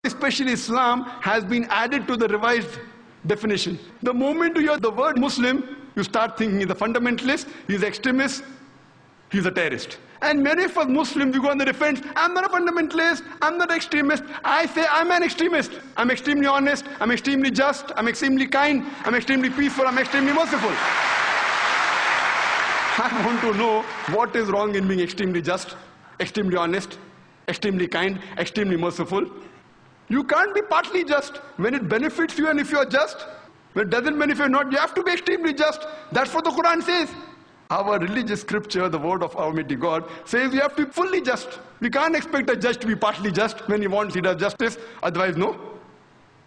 especially Islam, has been added to the revised definition. The moment you hear the word Muslim, you start thinking he's a fundamentalist, he's an extremist, he's a terrorist. And many of us Muslims, we go on the defense, I'm not a fundamentalist, I'm not an extremist. I say I'm an extremist. I'm extremely honest, I'm extremely just, I'm extremely kind, I'm extremely peaceful, I'm extremely merciful. I want to know what is wrong in being extremely just, extremely honest, extremely kind, extremely merciful. You can't be partly just. When it benefits you and if you are just, when it doesn't benefit you not, you have to be extremely just. That's what the Quran says. Our religious scripture, the word of Almighty God, says you have to be fully just. We can't expect a judge to be partly just. When he wants, he does justice, otherwise no.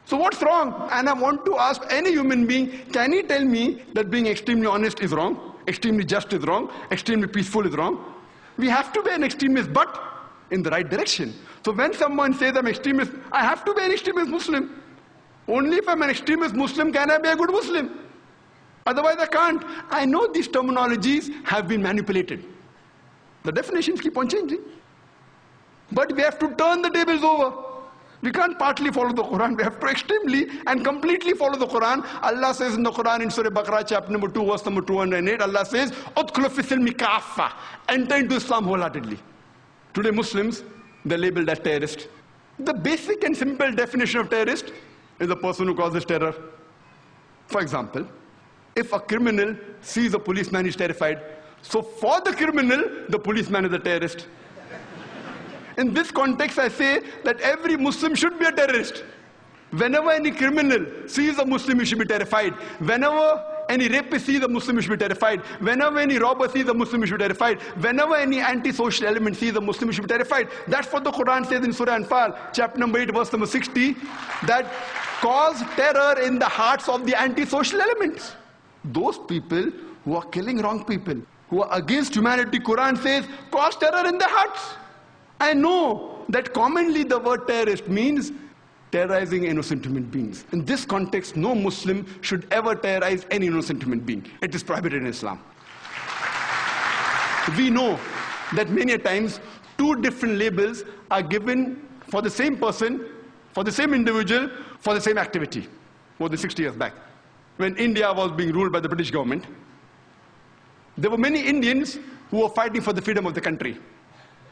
So what's wrong? And I want to ask any human being, can he tell me that being extremely honest is wrong, extremely just is wrong, extremely peaceful is wrong? We have to be an extremist, but in the right direction. So when someone says I'm extremist, I have to be an extremist Muslim. Only if I'm an extremist Muslim can I be a good Muslim. Otherwise I can't. I know these terminologies have been manipulated. The definitions keep on changing. But we have to turn the tables over. We can't partly follow the Quran. We have to extremely and completely follow the Quran. Allah says in the Quran in Surah Baqarah chapter number 2 verse number 208, Allah says, "Udkhulu fi silmi kaffa." Enter into Islam wholeheartedly. Today Muslims, they're labeled as terrorists. The basic and simple definition of terrorist is a person who causes terror. For example, if a criminal sees a policeman, he's terrified. So for the criminal, the policeman is a terrorist. In this context, I say that every Muslim should be a terrorist. Whenever any criminal sees a Muslim, he should be terrified. Whenever any rapist sees a Muslim, he should be terrified. Whenever any robber sees a Muslim, he should be terrified. Whenever any anti-social element sees a Muslim, he should be terrified. That's what the Quran says in Surah Anfal, chapter number 8, verse number 60, that cause terror in the hearts of the anti-social elements. Those people who are killing wrong people, who are against humanity, Quran says, cause terror in their hearts. I know that commonly the word terrorist means terrorizing innocent human beings. In this context, no Muslim should ever terrorize any innocent human being. It is prohibited in Islam. We know that many a times two different labels are given for the same person, for the same individual, for the same activity. More than 60 years back, when India was being ruled by the British government, there were many Indians who were fighting for the freedom of the country.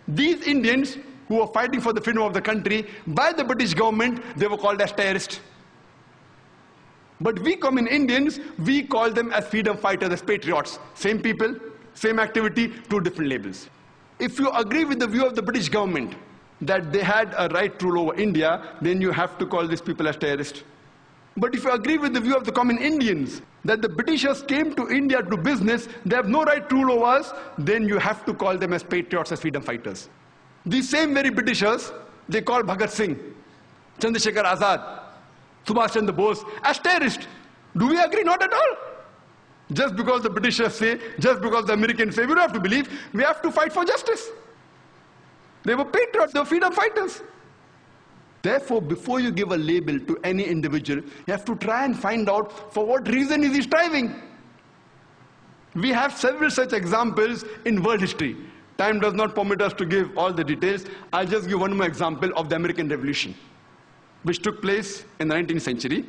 These Indians who were fighting for the freedom of the country, by the British government, they were called as terrorists. But we common Indians, we call them as freedom fighters, as patriots. Same people, same activity, two different labels. If you agree with the view of the British government that they had a right to rule over India, then you have to call these people as terrorists. But if you agree with the view of the common Indians that the Britishers came to India to business, they have no right to rule over us, then you have to call them as patriots, as freedom fighters. These same very Britishers, they call Bhagat Singh, Chandrasekhar Azad, Subhash Chandra Bose as terrorists. Do we agree? Not at all. Just because the Britishers say, just because the Americans say, we don't have to believe, we have to fight for justice. They were patriots, they were freedom fighters. Therefore, before you give a label to any individual, you have to try and find out for what reason is he striving. We have several such examples in world history. Time does not permit us to give all the details. I'll just give one more example of the American Revolution, which took place in the 19th century.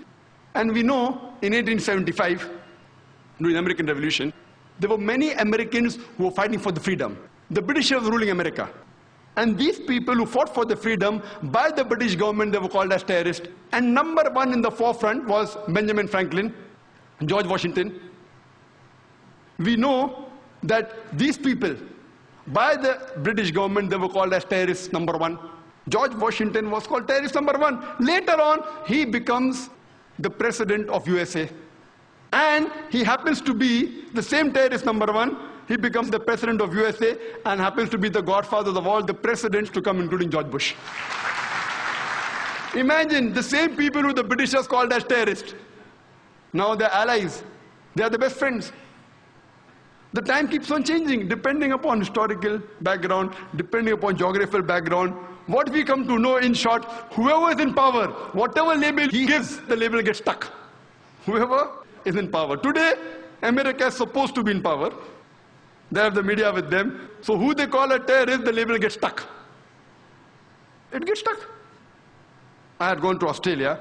And we know in 1875, during the American Revolution, there were many Americans who were fighting for the freedom. The British were ruling America. And these people who fought for the freedom by the British government, they were called as terrorists. And number one in the forefront was Benjamin Franklin, George Washington. We know that these people, by the British government, they were called as terrorists number one. George Washington was called terrorist number one. Later on, he becomes the president of USA. And he happens to be the same terrorist number one. He becomes the president of USA and happens to be the godfather of all the presidents to come, including George Bush. Imagine the same people who the Britishers called as terrorists. Now they're allies. They are the best friends. The time keeps on changing, depending upon historical background, depending upon geographical background. What we come to know, in short, whoever is in power, whatever label he gives, the label gets stuck. Whoever is in power. Today, America is supposed to be in power. They have the media with them. So who they call a terrorist, the label gets stuck. It gets stuck. I had gone to Australia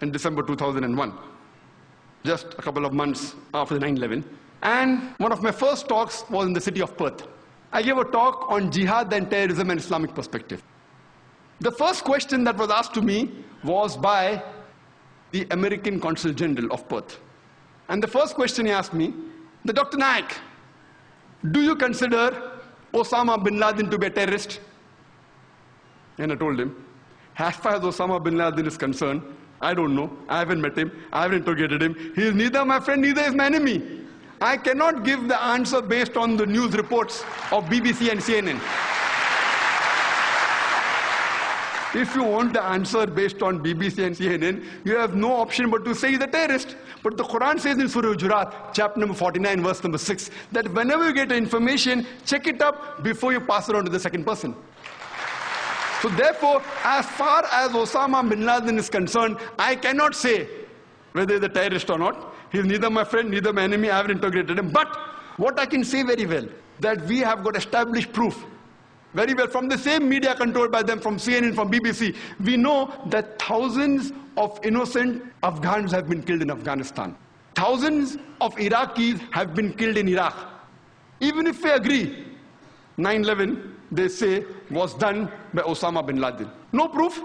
in December 2001, just a couple of months after the 9/11. And one of my first talks was in the city of Perth. I gave a talk on jihad and terrorism and Islamic perspective. The first question that was asked to me was by the American Consul General of Perth. And the first question he asked me, Dr. Naik, do you consider Osama bin Laden to be a terrorist? And I told him, as far as Osama bin Laden is concerned, I don't know. I haven't met him. I haven't interrogated him. He is neither my friend, neither is my enemy. I cannot give the answer based on the news reports of BBC and CNN. If you want the answer based on BBC and CNN, you have no option but to say he's a terrorist. But the Quran says in Surah Hujurat, chapter number 49, verse number 6, that whenever you get information, check it up before you pass it on to the second person. So therefore, as far as Osama bin Laden is concerned, I cannot say whether he's a terrorist or not. He's neither my friend, neither my enemy. I haven't integrated him. But what I can say very well, that we have got established proof very well from the same media controlled by them, from CNN, from BBC. We know that thousands of innocent Afghans have been killed in Afghanistan. Thousands of Iraqis have been killed in Iraq. Even if we agree, 9/11, they say, was done by Osama bin Laden. No proof,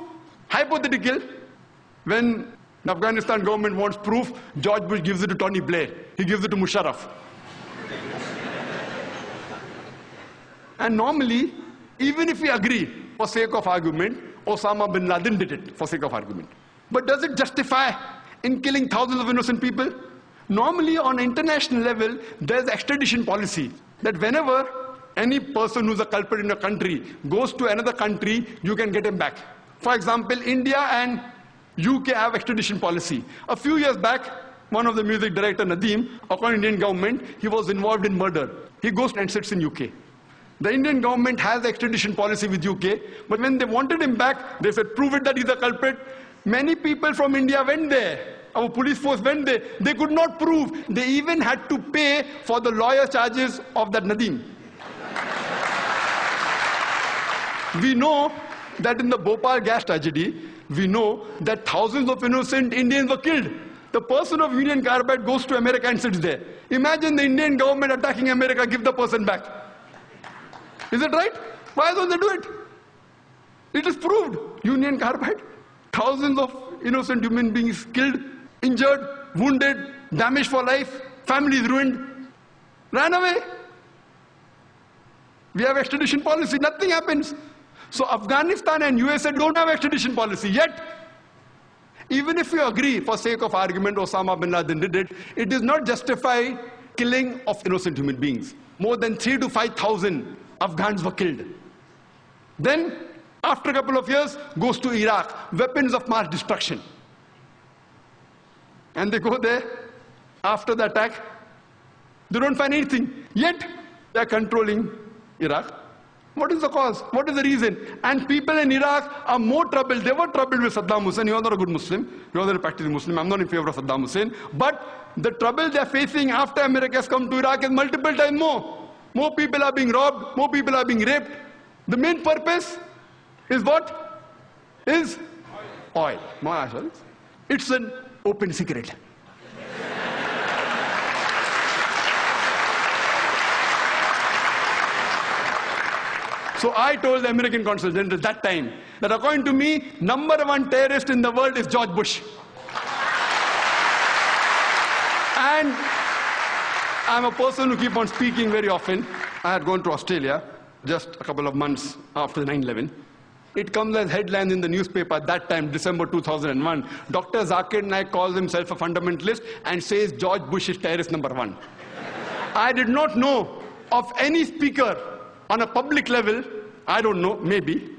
hypothetical. When the Afghanistan government wants proof, George Bush gives it to Tony Blair. He gives it to Musharraf. And normally, even if we agree, for sake of argument, Osama bin Laden did it, for sake of argument. But does it justify in killing thousands of innocent people? Normally, on an international level, there's extradition policy, that whenever any person who's a culprit in a country goes to another country, you can get him back. For example, India and UK have extradition policy. A few years back, one of the music director, Nadeem, according to Indian government, he was involved in murder. He goes and sits in UK. The Indian government has extradition policy with UK, but when they wanted him back, they said, prove it that he's a culprit. Many people from India went there. Our police force went there. They could not prove. They even had to pay for the lawyer charges of that Nadeem. We know that in the Bhopal gas tragedy, we know that thousands of innocent Indians were killed. The person of Union Carbide goes to America and sits there. Imagine the Indian government attacking America, give the person back. Is it right? Why don't they do it? It is proved. Union Carbide, thousands of innocent human beings killed, injured, wounded, damaged for life, families ruined, ran away. We have extradition policy, nothing happens. So Afghanistan and USA don't have extradition policy yet. Even if you agree, for sake of argument, Osama bin Laden did it, it does not justify killing of innocent human beings. More than 3,000 to 5,000 Afghans were killed. Then, after a couple of years, goes to Iraq, weapons of mass destruction. And they go there, after the attack, they don't find anything. Yet, they're controlling Iraq. What is the cause? What is the reason? And people in Iraq are more troubled. They were troubled with Saddam Hussein. He was not a good Muslim. He was not a practicing Muslim. I'm not in favor of Saddam Hussein. But the trouble they're facing after America has come to Iraq is multiple times more. More people are being robbed. More people are being raped. The main purpose is what? Is oil. It's an open secret. So I told the American Consul General that time that according to me, #1 terrorist in the world is George Bush. And I'm a person who keeps on speaking very often. I had gone to Australia just a couple of months after 9/11. It comes as headlines in the newspaper at that time, December 2001. Dr. Zakir Naik calls himself a fundamentalist and says George Bush is terrorist #1. I did not know of any speaker on a public level, I don't know, maybe,